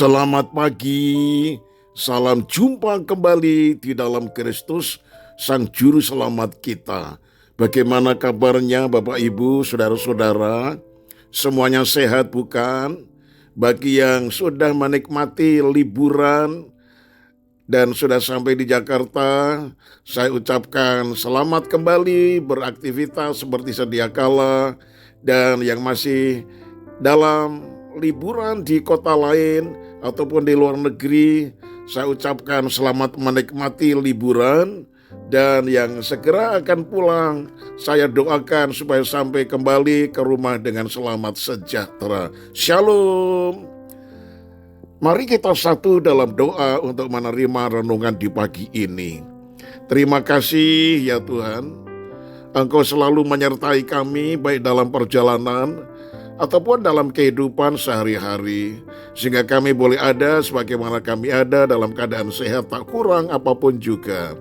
Selamat pagi, salam jumpa kembali di dalam Kristus, Sang Juru Selamat kita. Bagaimana kabarnya Bapak Ibu, Saudara-saudara? Semuanya sehat bukan? Bagi yang sudah menikmati liburan dan sudah sampai di Jakarta, saya ucapkan selamat kembali beraktivitas seperti sedia kala. Dan yang masih dalam liburan di kota lain ataupun di luar negeri, saya ucapkan selamat menikmati liburan. Dan yang segera akan pulang, saya doakan supaya sampai kembali ke rumah dengan selamat sejahtera. Shalom. Mari kita satu dalam doa untuk menerima renungan di pagi ini. Terima kasih ya Tuhan, Engkau selalu menyertai kami baik dalam perjalanan ataupun dalam kehidupan sehari-hari, sehingga kami boleh ada sebagaimana kami ada dalam keadaan sehat tak kurang apapun juga.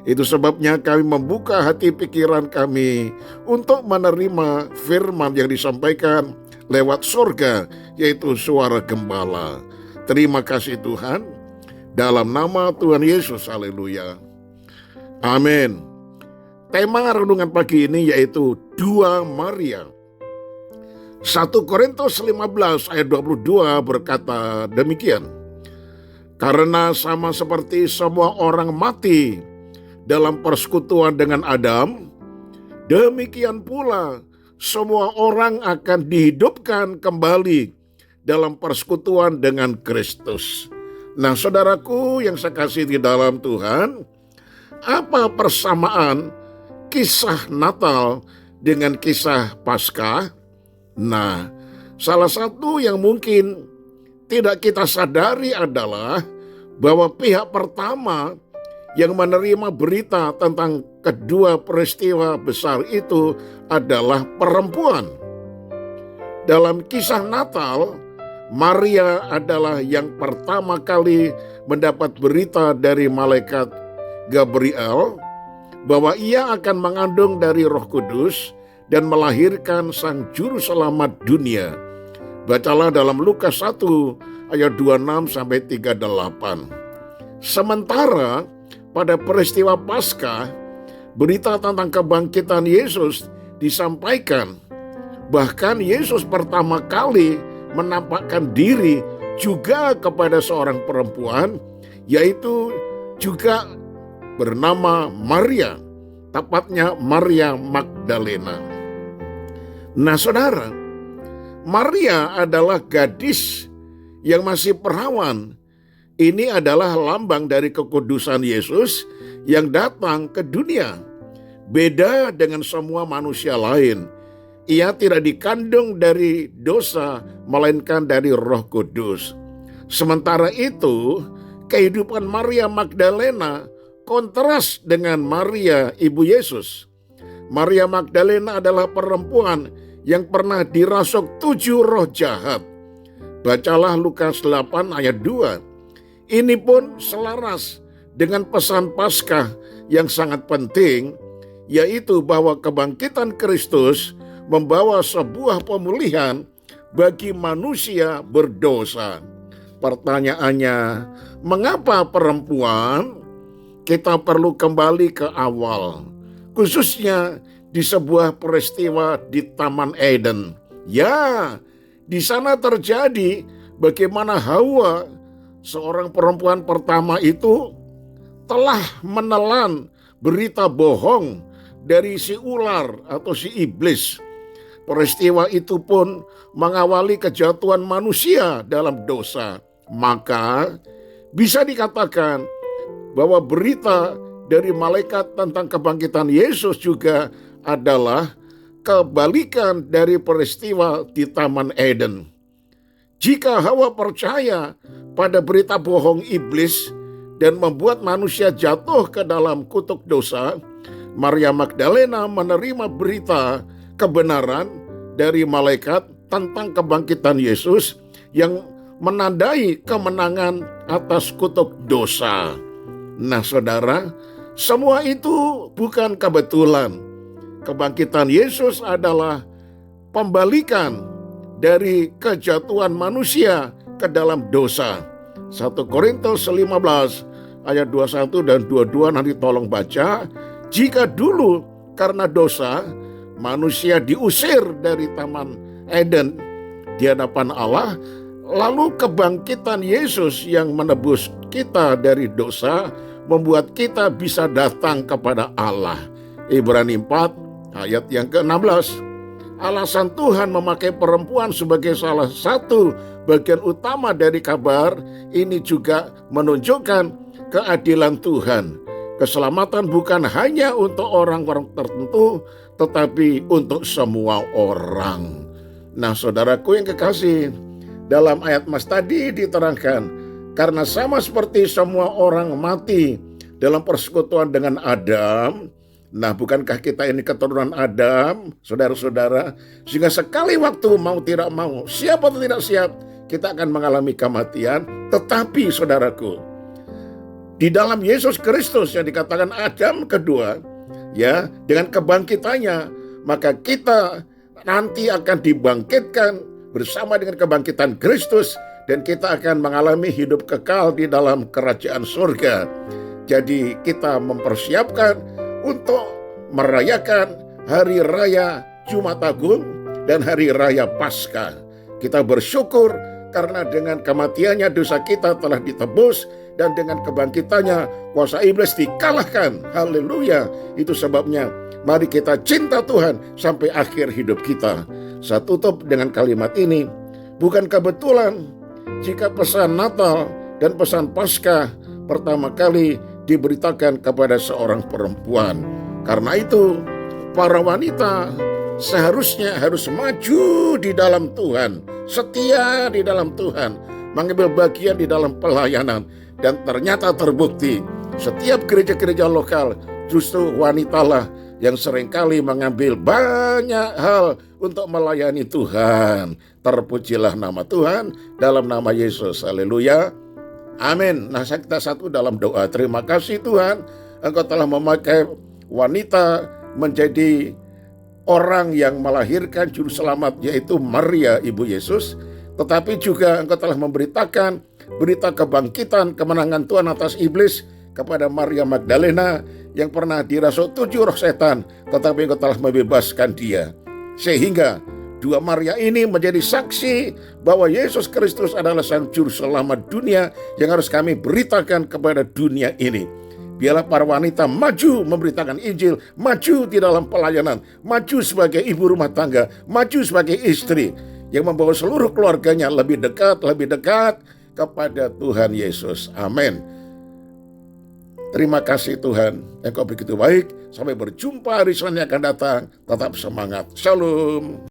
Itu sebabnya kami membuka hati pikiran kami untuk menerima firman yang disampaikan lewat surga, yaitu suara gembala. Terima kasih Tuhan, dalam nama Tuhan Yesus, haleluya. Amin. Tema renungan pagi ini yaitu Dua Maria. 1 Korintus 15 ayat 22 berkata demikian. Karena sama seperti semua orang mati dalam persekutuan dengan Adam, demikian pula semua orang akan dihidupkan kembali dalam persekutuan dengan Kristus. Nah, saudaraku yang saya kasih di dalam Tuhan, apa persamaan kisah Natal dengan kisah Paskah? Nah, salah satu yang mungkin tidak kita sadari adalah bahwa pihak pertama yang menerima berita tentang kedua peristiwa besar itu adalah perempuan. Dalam kisah Natal, Maria adalah yang pertama kali mendapat berita dari malaikat Gabriel bahwa ia akan mengandung dari Roh Kudus dan melahirkan Sang Juru Selamat dunia. Bacalah dalam Lukas 1 ayat 26 sampai 38. Sementara pada peristiwa Paskah, berita tentang kebangkitan Yesus disampaikan. Bahkan Yesus pertama kali menampakkan diri juga kepada seorang perempuan, yaitu juga bernama Maria, tepatnya Maria Magdalena. Nah saudara, Maria adalah gadis yang masih perawan. Ini adalah lambang dari kekudusan Yesus yang datang ke dunia. Beda dengan semua manusia lain, ia tidak dikandung dari dosa, melainkan dari Roh Kudus. Sementara itu, kehidupan Maria Magdalena kontras dengan Maria ibu Yesus. Maria Magdalena adalah perempuan yang pernah dirasuk 7 roh jahat. Bacalah Lukas 8 ayat 2. Ini pun selaras dengan pesan Paskah yang sangat penting, yaitu bahwa kebangkitan Kristus membawa sebuah pemulihan bagi manusia berdosa. Pertanyaannya, mengapa perempuan? Kita perlu kembali ke awal, khususnya di sebuah peristiwa di Taman Eden. Ya, di sana terjadi bagaimana Hawa, seorang perempuan pertama itu, telah menelan berita bohong dari si ular atau si iblis. Peristiwa itu pun mengawali kejatuhan manusia dalam dosa. Maka bisa dikatakan bahwa berita dari malaikat tentang kebangkitan Yesus juga adalah kebalikan dari peristiwa di Taman Eden. Jika Hawa percaya pada berita bohong iblis dan membuat manusia jatuh ke dalam kutuk dosa, Maria Magdalena menerima berita kebenaran dari malaikat tentang kebangkitan Yesus yang menandai kemenangan atas kutuk dosa. Nah saudara, semua itu bukan kebetulan. Kebangkitan Yesus adalah pembalikan dari kejatuhan manusia ke dalam dosa. 1 Korintus 15 ayat 21 dan 22 nanti tolong baca. Jika dulu karena dosa manusia diusir dari Taman Eden di hadapan Allah, lalu kebangkitan Yesus yang menebus kita dari dosa membuat kita bisa datang kepada Allah. Ibrani 4 ayat yang ke-16. Alasan Tuhan memakai perempuan sebagai salah satu bagian utama dari kabar ini juga menunjukkan keadilan Tuhan. Keselamatan bukan hanya untuk orang-orang tertentu, tetapi untuk semua orang. Nah, saudaraku yang kekasih, dalam ayat Mas tadi diterangkan, karena sama seperti semua orang mati dalam persekutuan dengan Adam. Nah, bukankah kita ini keturunan Adam, saudara-saudara? Sehingga sekali waktu mau tidak mau, siap atau tidak siap, kita akan mengalami kematian. Tetapi saudaraku, di dalam Yesus Kristus yang dikatakan Adam kedua, ya, dengan kebangkitannya, maka kita nanti akan dibangkitkan bersama dengan kebangkitan Kristus, dan kita akan mengalami hidup kekal di dalam kerajaan surga. Jadi kita mempersiapkan untuk merayakan hari raya Jumat Agung dan hari raya Paskah. Kita bersyukur karena dengan kematiannya dosa kita telah ditebus, dan dengan kebangkitannya kuasa iblis dikalahkan. Haleluya. Itu sebabnya mari kita cinta Tuhan sampai akhir hidup kita. Saya tutup dengan kalimat ini. Bukan kebetulan jika pesan Natal dan pesan Paskah pertama kali diberitakan kepada seorang perempuan. Karena itu para wanita seharusnya harus maju di dalam Tuhan, setia di dalam Tuhan, mengambil bagian di dalam pelayanan. Dan ternyata terbukti setiap gereja-gereja lokal justru wanitalah yang seringkali mengambil banyak hal untuk melayani Tuhan. Terpujilah nama Tuhan dalam nama Yesus. Haleluya. Amin. Nah, kita satu dalam doa. Terima kasih Tuhan, Engkau telah memakai wanita menjadi orang yang melahirkan juru selamat, yaitu Maria ibu Yesus. Tetapi juga Engkau telah memberitakan berita kebangkitan kemenangan Tuhan atas iblis kepada Maria Magdalena yang pernah dirasuk 7 roh setan, tetapi Engkau telah membebaskan dia. Sehingga dua Maria ini menjadi saksi bahwa Yesus Kristus adalah Sang Juru Selamat dunia yang harus kami beritakan kepada dunia ini. Biarlah para wanita maju memberitakan Injil, maju di dalam pelayanan, maju sebagai ibu rumah tangga, maju sebagai istri yang membawa seluruh keluarganya lebih dekat kepada Tuhan Yesus. Amin. Terima kasih Tuhan, Engkau begitu baik. Sampai berjumpa hari Senin yang akan datang. Tetap semangat. Shalom.